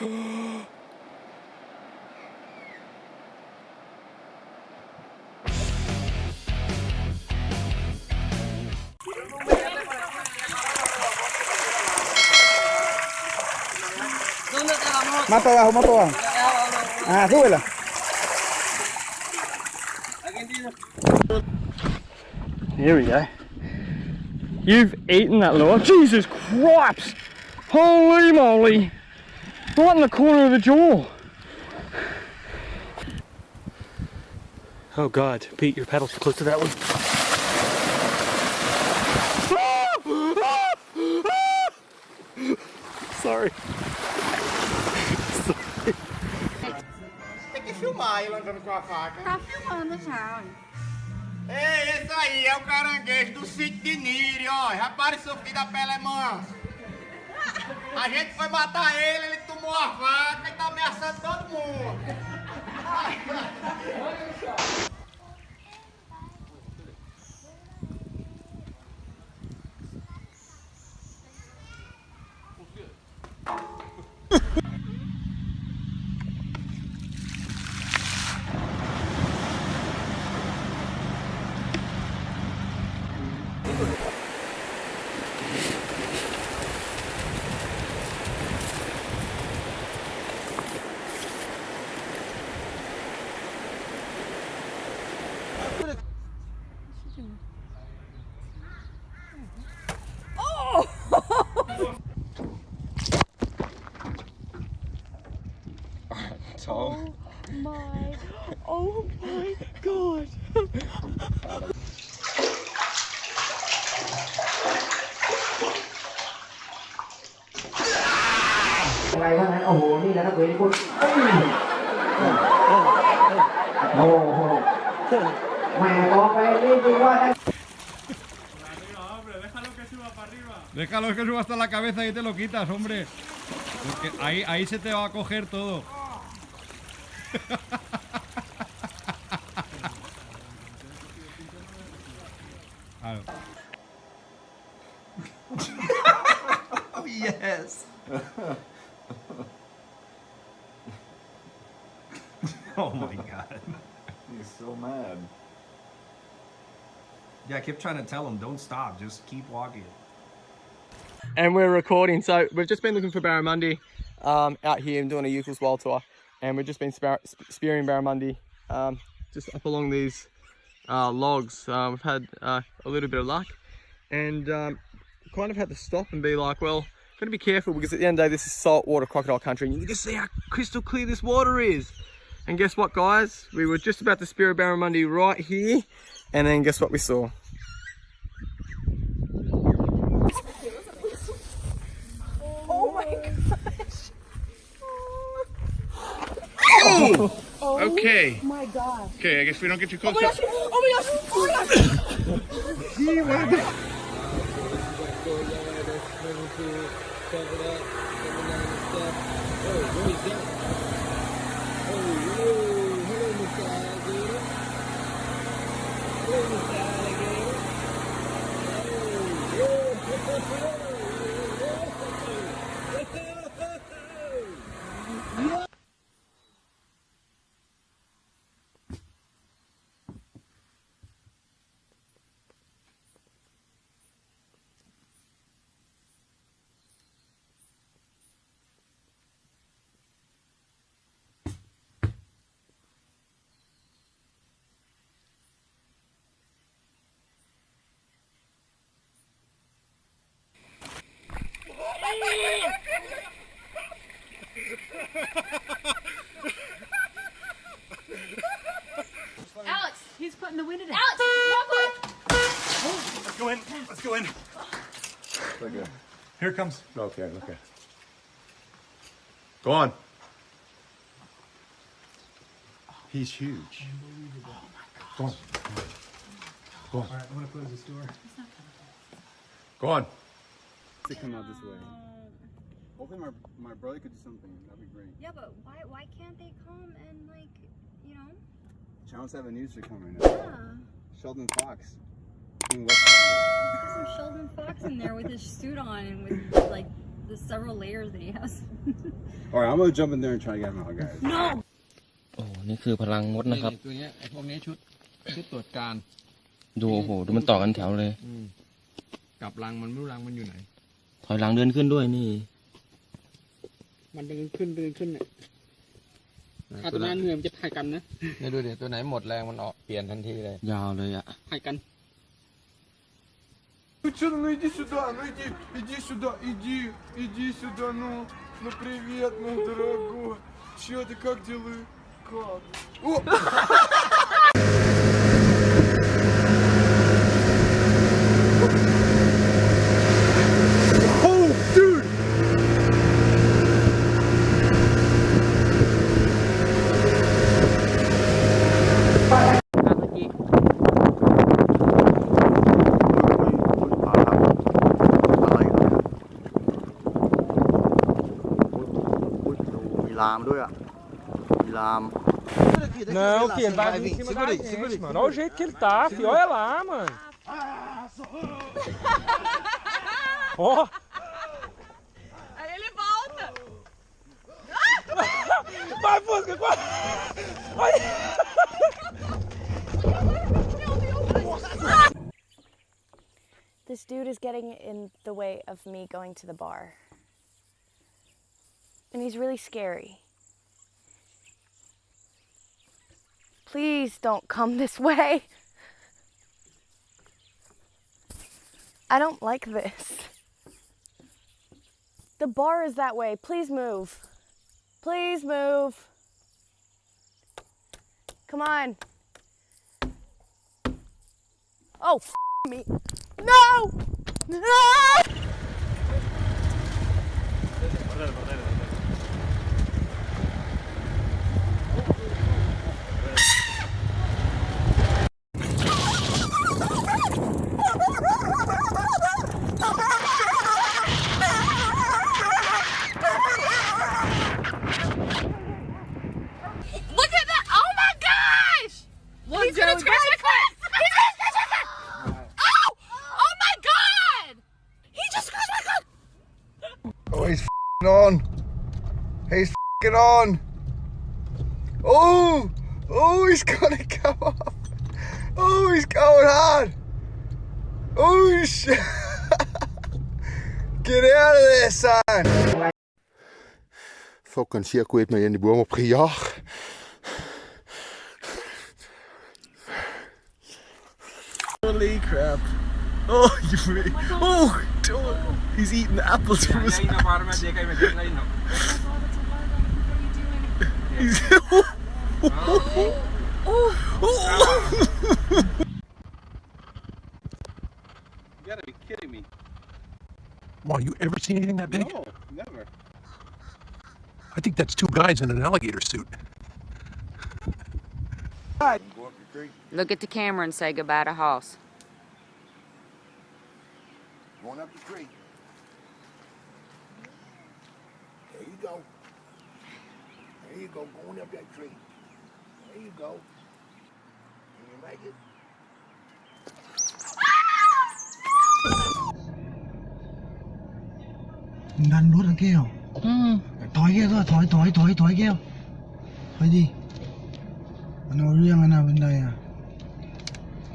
Más para abajo, más para abajo. Ah, súbela. Here we go. You've eaten that lure. Jesus Christ! Holy moly! Right in the corner of the jaw. Oh God, Pete, your paddle's close to that one. Sorry. Tem que filmar ele andando com a faca. Tá filmando já. Ei, esse aí é o caranguejo do sítio de Niri, ó. Repare seu filho da pele é manso. A gente foi matar ele, ele tomou a faca e tá ameaçando todo mundo. Oh my God. Ngày hôm nay, ồ,นี่แหละครับเว้ยคุณโอ้โหแม่บอกไปนี่ดีว่า Déjalo que suba hasta la cabeza y te lo quitas, hombre. Porque ahí se te va a coger todo. Claro. Oh, yes. Oh my God. He's so mad. Yeah, I kept trying to tell him, don't stop, just keep walking. And we're recording, so we've just been looking for barramundi out here and doing a Eucalyptus wild tour, and we've just been spearing barramundi just up along these logs. We've had a little bit of luck, and kind of had to stop and be like, well, got to be careful, because at the end of the day this is saltwater crocodile country and you can see how crystal clear this water is. And guess what, guys, we were just about to spear a barramundi right here, and then guess what we saw? Oh! Okay. Oh my God. Okay, I guess we don't get too close. Oh my gosh. Oh my gosh. He went. Alex, he's putting the wind in it. Let's go in. Let's go in. Okay. Here it comes. Okay, okay. Go on. He's huge. Oh my God. Go on. Go on. All right, I'm gonna close this door. Go on. To come out this way. Hopefully my brother could do something. That'd be great. Yeah, but why can't they come and, like, you know? Channel 7 News should come right now. Yeah. Sheldon Fox. In West Texas. There's some Sheldon Fox in there with his suit on and with, like, the several layers that he has. All right, I'm gonna jump in there and try to get him out, guys. No. โอ้นี่คือพลังมดนะครับ ตัวเนี้ยไอ้พวกนี้ชุดตรวจการ ดูโอ้โหดูมันต่อกันแถวเลย กลับรังมันไม่รู้รังมันอยู่ไหน ถอยหลังเดินขึ้นด้วยนี่ มันเดินขึ้นเนี่ยถ้าตัวนั้นเหนื่อยมันจะถ่ายกันนะ นี่ดูดิตัวไหนหมดแรงมันออกเปลี่ยนทันทีเลย ยาวเลยอ่ะ ถ่ายกัน Ну что, ну иди сюда, иди сюда, иди сюда, ну привет, мой дорогой. Че ты, как дела? Как? О! Oh, dude! Não, que ele vai vir em cima da gente, mano. Olha o jeito que ele tá, filho. Olha lá, mano. Ó. Aí ele volta. Vai, Fusca, vai. This dude is getting in the way of me going to the bar. And he's really scary. Please don't come this way. I don't like this. The bar is that way. Please move. Please move. Come on. Oh, me. No! No! Look at that! Oh my gosh! He's gonna scratch my foot! He's gonna scratch my foot! Oh! Oh my god! He just scratched my foot! Oh, he's on. He's on. Oh, he's gonna go off. Oh, he's going hard. Oh, shit. Get out of there, son. Fucking circuit med en i burm og prier. Holy crap. Oh, you freak. Oh, dude. He's eating the apples from his hand. He's... You gotta be kidding me. Wow, you ever seen anything that big? No, never. I think that's two guys in an alligator suit. Look at the camera and say goodbye to Hoss. Going up the tree. There you go. There you go, going up that tree. There you go. Can you make it? Đàn đốt thằng kia. Thói kia thôi, thói kia. Thói đi. Nó riêng cái nào bên đây à?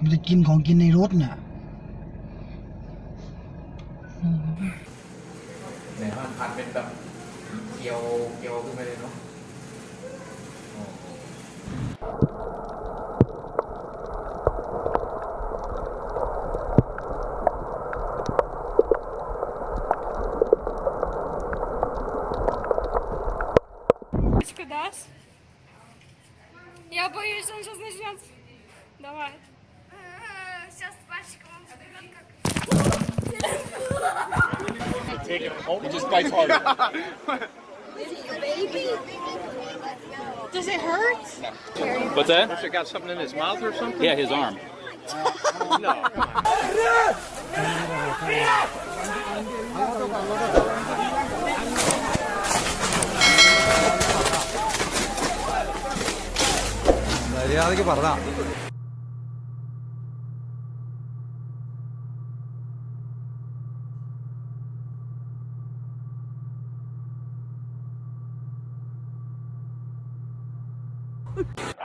Mìnhจะกินของกินในรถเนี่ย ไหนมันพันเป็นแบบเกียวขึ้นไปเลยเนาะ Дашь? Я боюсь, что он сейчас начнет. Давай. Сейчас пальчиком He just bites harder. Does it hurt? What's that? Must have got something in his mouth or something? Yeah, his arm. No. മര്യാദക്ക് പറഞ്ഞ dog.